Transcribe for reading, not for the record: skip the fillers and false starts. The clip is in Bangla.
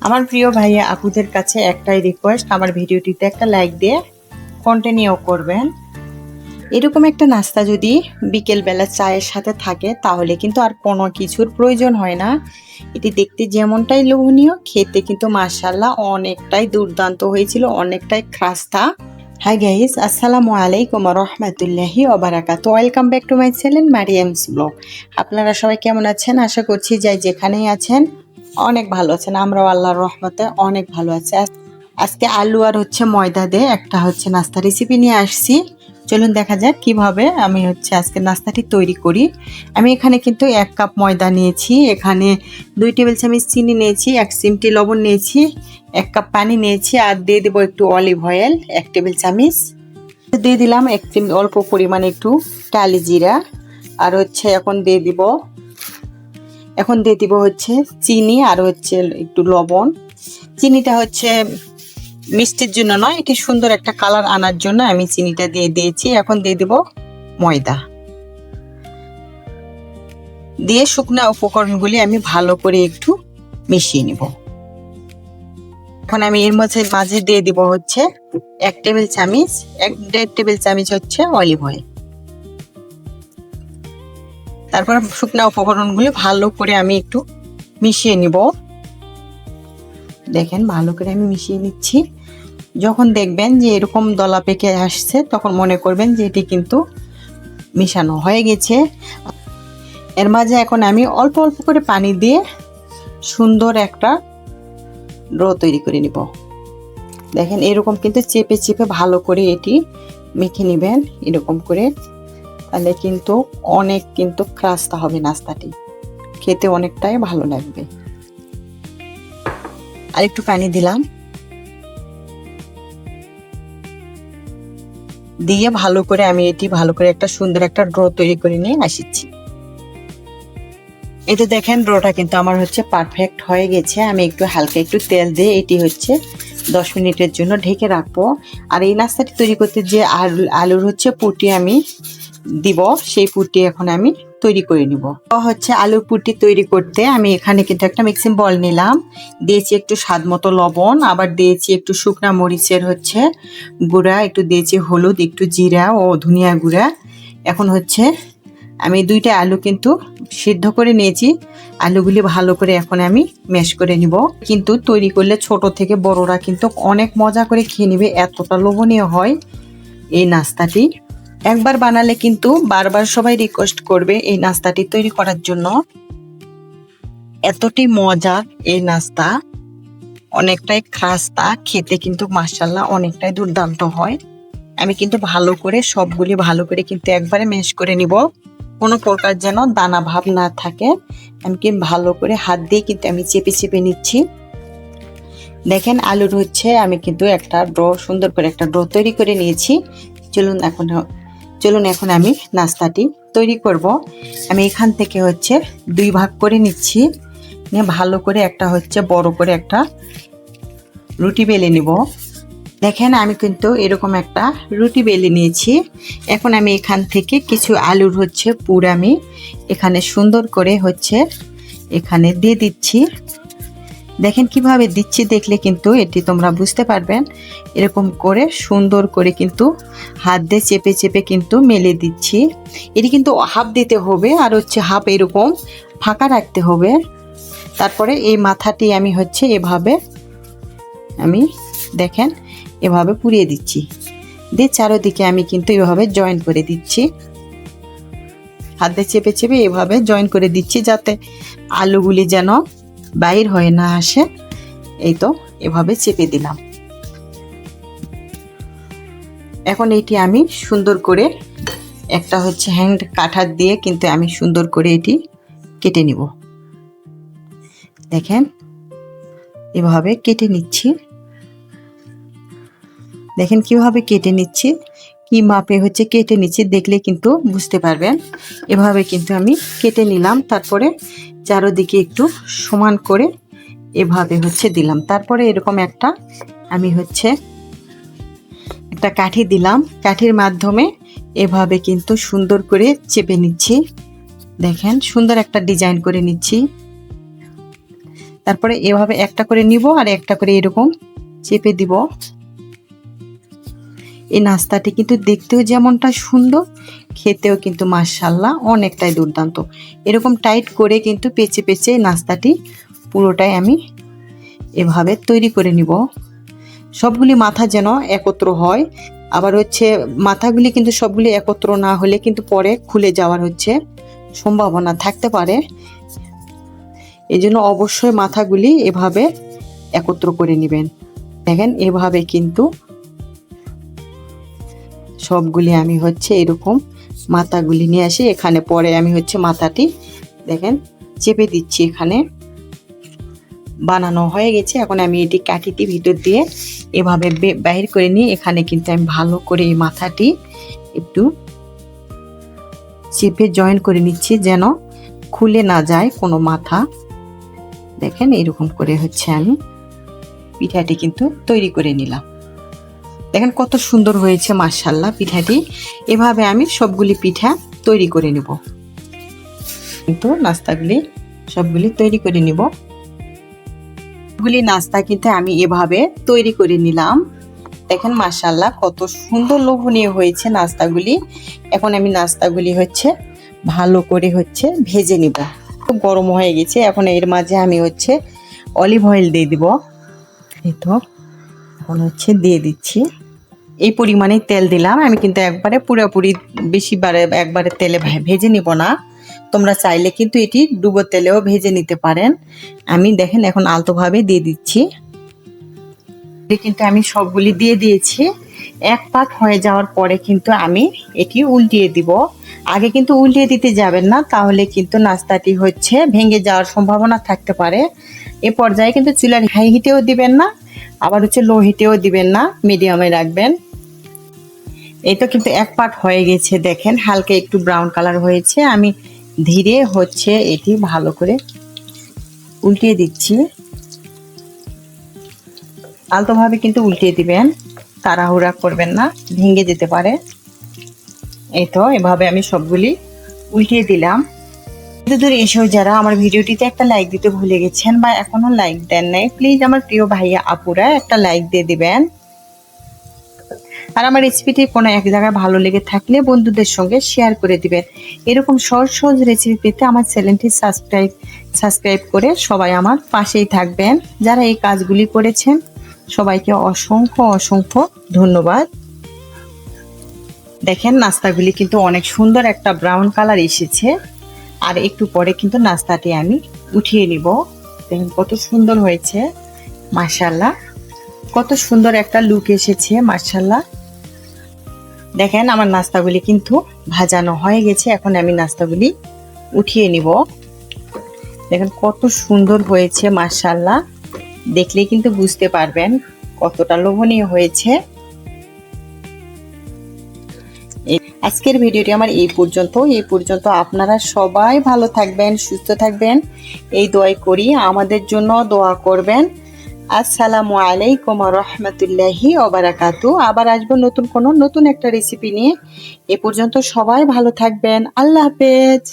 আমার প্রিয় ভাইয়া আপুদের কাছে একটাই রিকোয়েস্ট, আমার ভিডিওটিতে একটা লাইক দিয়ে কন্টিনিউ করবেন। এরকম একটা নাস্তা যদি বিকেলবেলা চায়ের সাথে থাকে তাহলে কিন্তু আর কোনো কিছুর প্রয়োজন হয় না। এটি দেখতে যেমনটাই লোভনীয়, খেতে কিন্তু মাশাআল্লাহ অনেকটাই দুর্দান্ত হয়েছিল, অনেকটাই খাস্তা। হাই গাইস, আসসালামু আলাইকুম ওয়া রাহমাতুল্লাহি ওয়া বারাকাতুহু। Welcome back to my channel Mariam's blog. আপনারা সবাই কেমন আছেন? আশা করছি যাই যেখানেই আছেন অনেক ভালো আছেন। আমরাও আল্লাহর রহমতে অনেক ভালো আছি। আজকে আলু আর ময়দা দিয়ে একটা নাস্তা রেসিপি নিয়ে আসছি। চলুন দেখা যাক কিভাবে আমি আজকে নাস্তাটি তৈরি করি। আমি এখানে কিন্তু 1 কাপ ময়দা নিয়েছি, এখানে 2 টেবিল চামচ চিনি নিয়েছি, 1 চিমটি লবণ নিয়েছি, 1 কাপ পানি নিয়েছি, আর দিয়ে দেবো একটু অলিভ অয়েল 1 টেবিল চামচ। দিয়ে দিলাম অল্প পরিমাণে একটু কালি জিরা, আর এখন দিয়ে দিব চিনি, আর একটু লবণ। চিনিটা মিষ্টির জন্য নয়, এটি সুন্দর একটা কালার আনার জন্য আমি চিনিটা দিয়ে দিয়েছি। এখন দিয়ে দিব ময়দা, দিয়ে শুকনা উপকরণগুলি আমি ভালো করে একটু মিশিয়ে নিব। এখন আমি এর মাঝে দিয়ে দিব 1 টেবিল চামচ 1.5 টেবিল চামচ অলিভ অয়েল। তারপর শুকনা উপকরণগুলি ভালো করে আমি একটু মিশিয়ে নিব। দেখেন ভালো করে আমি মিশিয়ে নিচ্ছি। যখন দেখবেন যে এরকম দলা পেকে আসছে তখন মনে করবেন যে এটি কিন্তু মিশানো হয়ে গেছে। এর মাঝে এখন আমি অল্প অল্প করে পানি দিয়ে সুন্দর একটা ডো তৈরি করে নিব। দেখেন এরকম কিন্তু চেপে চেপে ভালো করে এটি মেখে নেবেন এরকম করে, তাহলে কিন্তু অনেক খাস্তা হবে নাস্তাটি, খেতে অনেকটাই ভালো লাগবে। আর একটু পানি দিলাম, দিয়ে ভালো করে আমি ভালো করে একটা সুন্দর একটা ডো তৈরি করে নিয়ে আসছি। এই তো দেখেন ডোটা কিন্তু আমার পারফেক্ট হয়ে গেছে। আমি একটু হালকা একটু তেল দিয়ে এটি 10 মিনিটের জন্য ঢেকে রাখবো। আর এই নাস্তাটি তৈরি করতে যে আলুর পুটি আমি দিব, সেই পুটি এখন আমি তৈরি করে নিব। আলুর পুটি তৈরি করতে আমি এখানে কিন্তু একটা মিক্সিং বল নিলাম, দিয়েছি একটু স্বাদ মতো লবণ, আবার দিয়েছি একটু শুকনা মরিচের গুঁড়া, একটু দিয়েছি হলুদ, একটু জিরা ও ধনিয়া গুঁড়া। এখন আমি 2টা আলু কিন্তু সিদ্ধ করে নিয়েছি, আলুগুলি ভালো করে এখন আমি ম্যাশ করে নিব। কিন্তু তৈরি করলে ছোট থেকে বড়রা কিন্তু অনেক মজা করে খেয়ে নেবে, এতটা লোভনীয় হয় এই নাস্তাটি। একবার বানালে কিন্তু বারবার সবাই রিকোয়েস্ট করবে এই নাস্তাটি তৈরি করার জন্য। এতটাই মজার এই নাস্তা, অনেকটাই খাস্তা, খেতে কিন্তু মাশাআল্লাহ অনেকটাই দুর্দান্ত হয়। আমি কিন্তু ভালো করে সবগুলি ভালো করে কিন্তু একবারে ম্যাশ করে নিব, কোনো প্রকার যেন দানা ভাব না থাকে। আমি ভালো করে হাত দিয়ে কিন্তু আমি চেপে চেপে নিচ্ছি। দেখেন আলুর আমি কিন্তু একটা ডো, সুন্দর করে একটা ডো তৈরি করে নিয়েছি। চলুন এখন আমি নাস্তাটি তৈরি করব। আমি এখান থেকে 2 ভাগ করে নিচ্ছি, নিয়ে ভালো করে একটা বড় করে একটা রুটি বেলে নিব। দেখেন আমি কিন্তু এরকম একটা রুটি বেলে নিয়েছি। এখন আমি এখান থেকে কিছু আলুর পুর আমি এখানে সুন্দর করে এখানে দিয়ে দিচ্ছি। দেখেন কিভাবে দিচ্ছি, দেখলে কিন্তু এটি তোমরা বুঝতে পারবেন। এরকম করে সুন্দর করে কিন্তু হাত দিয়ে চেপে চেপে কিন্তু মেলে দিচ্ছি। এটি কিন্তু হাফ দিতে হবে, আর হাফ এরকম ফাঁকা রাখতে হবে। তারপরে এই মাথাটি আমি এভাবে আমি দেখেন এভাবে পুড়িয়ে দিচ্ছি, দিয়ে চারিদিকে আমি কিন্তু এভাবে জয়েন করে দিচ্ছি। হাত দিয়ে চেপে চেপে এভাবে জয়েন করে দিচ্ছি, যাতে আলুগুলি যেন বাইর হয়ে না আসে। এই তো এভাবে চেপে দিলাম। এখন এটি আমি সুন্দর করে একটা হ্যান্ড কাটার দিয়ে কিন্তু আমি সুন্দর করে এটি কেটে নিব। দেখেন এভাবে কেটে নিচ্ছি। দেখেন কিভাবে কেটে নিচ্ছি, কি মাপে কেটে নিচ্ছি, দেখলে কিন্তু বুঝতে পারবেন। এভাবে কিন্তু আমি কেটে নিলাম, তারপরে চারদিকে একটু সমান করে এভাবে দিলাম। তারপরে এরকম একটা আমি একটা কাঠি দিলাম, কাঠির মাধ্যমে এভাবে কিন্তু সুন্দর করে চেপে নিচ্ছি। দেখেন সুন্দর একটা ডিজাইন করে নিচ্ছি। তারপরে এভাবে একটা করে নিব আর একটা করে এরকম চেপে দিব। এই নাস্তাটি কিন্তু দেখতেও যেমনটা সুন্দর, খেতেও কিন্তু মাশাআল্লাহ অনেকটাই দুর্দান্ত। এরকম টাইট করে কিন্তু পেঁচে পেঁচে নাস্তাটি পুরোটাই আমি এভাবে তৈরি করে নিব। সবগুলি মাথা যেন একত্র হয়, আবার হচ্ছে মাথাগুলি কিন্তু সবগুলি একত্র না হলে কিন্তু পরে খুলে যাওয়ার হচ্ছে সম্ভাবনা থাকতে পারে। এই জন্য অবশ্যই মাথাগুলি এভাবে একত্র করে নেবেন। দেখেন এভাবে কিন্তু সবগুলি আমি হচ্ছে এরকম মাথাগুলি নিয়ে আসি এখানে, পরে আমি হচ্ছে মাথাটি দেখেন চেপে দিচ্ছি। এখানে বানানো হয়ে গেছে। এখন আমি এটি কাঠিটি ভিতর দিয়ে এভাবে বাহির করে নিয়ে এখানে কিন্তু আমি ভালো করে এই মাথাটি একটু চেপে জয়েন করে নিচ্ছি যেন খুলে না যায় কোনো মাথা। দেখেন এরকম করে হচ্ছে আমি পিঠাটি কিন্তু তৈরি করে নিলাম। দেখেন কত সুন্দর হয়েছে মাশাআল্লাহ পিঠাটি। এভাবে আমি সবগুলি পিঠা তৈরি করে নিব, কিন্তু নাস্তাগুলি সবগুলি তৈরি করে নিব। নাস্তা কিন্তু আমি এভাবে তৈরি করে নিলাম। দেখেন মাশাআল্লাহ কত সুন্দর লোভনীয় হয়েছে নাস্তাগুলি। এখন আমি নাস্তাগুলি হচ্ছে ভালো করে হচ্ছে ভেজে নিব। খুব গরম হয়ে গেছে। এখন এর মাঝে আমি হচ্ছে অলিভ অয়েল দিয়ে দিব। এই তো এখন হচ্ছে দিয়ে দিচ্ছি। এই পরিমাণে তেল দিলাম আমি, কিন্তু একবারে পুরোপুরি বেশিবারে একবারে তেলে ভেজে নিব না। তোমরা চাইলে কিন্তু এটি ডুবো তেলেও ভেজে নিতে পারেন। আমি দেখেন এখন আলতোভাবে দিয়ে দিচ্ছি। কিন্তু আমি সবগুলি দিয়ে দিয়েছি। এক পাক হয়ে যাওয়ার পরে কিন্তু আমি এটি উল্টিয়ে দিব। আগে কিন্তু উল্টিয়ে দিতে যাবেন না, তাহলে কিন্তু নাস্তাটি হচ্ছে ভেঙে যাওয়ার সম্ভাবনা থাকতে পারে। এ পর্যায়ে কিন্তু চুলার হাই হিটেও দিবেন না, আবার হচ্ছে লো হিটেও দিবেন না, মিডিয়ামে রাখবেন। এই তো কিন্তু এক পাক হয়ে গেছে। দেখেন হালকা একটু ব্রাউন কালার হয়েছে। আমি ধীরে হচ্ছে এটি ভালো করে উল্টিয়ে দিচ্ছি। আলতোভাবে কিন্তু উল্টিয়ে দিবেন, তাড়াহুড়া করবেন না, ভেঙে যেতে পারে। এই তো এভাবে আমি সবগুলি উল্টিয়ে দিলাম। দূরে এসেও যারা আমার ভিডিওটিতে একটা লাইক দিতে ভুলে গেছেন বা এখনো লাইক দেন নাই, প্লিজ আমার প্রিয় ভাইয়া আপুরা একটা লাইক দিয়ে দিবেন। আর আমার রেসিপিটি কোনো এক জায়গায় ভালো লেগে থাকলে বন্ধুদের সঙ্গে শেয়ার করে দিবেন। এরকম সহজ সহজ রেসিপি পেতে আমার চ্যানেলটি সাবস্ক্রাইব করে সবাই আমার পাশেই থাকবেন। যারা এই কাজগুলি করেছেন সবাইকে অসংখ্য অসংখ্য ধন্যবাদ। দেখেন নাস্তাগুলি কিন্তু অনেক সুন্দর একটা ব্রাউন কালার এসেছে। আর একটু পরে কিন্তু নাস্তাটি আমি উঠিয়ে নিব। দেখেন কত সুন্দর হয়েছে মাশাআল্লাহ, কত সুন্দর একটা লুক এসেছে মাশাআল্লাহ। দেখেন আমার নাস্তাগুলি কিন্তু ভাজানো হয়ে গেছে। এখন আমি নাস্তাগুলি উঠিয়ে নিব। দেখেন কত সুন্দর হয়েছে মাশাআল্লাহ, দেখলেই কিন্তু বুঝতে পারবেন কতটা লোভনীয় হয়েছে। আজকের ভিডিওটি আমার এই পর্যন্ত। আপনারা সবাই ভালো থাকবেন, সুস্থ থাকবেন, এই দোয়াই করি। আমাদের জন্য দোয়া করবেন। আসসালামু আলাইকুম ওয়া রাহমাতুল্লাহি ওয়া বারাকাতুহু। আবার আসবো নতুন একটা রেসিপি নিয়ে। এ পর্যন্ত সবাই ভালো থাকবেন। আল্লাহ হাফেজ।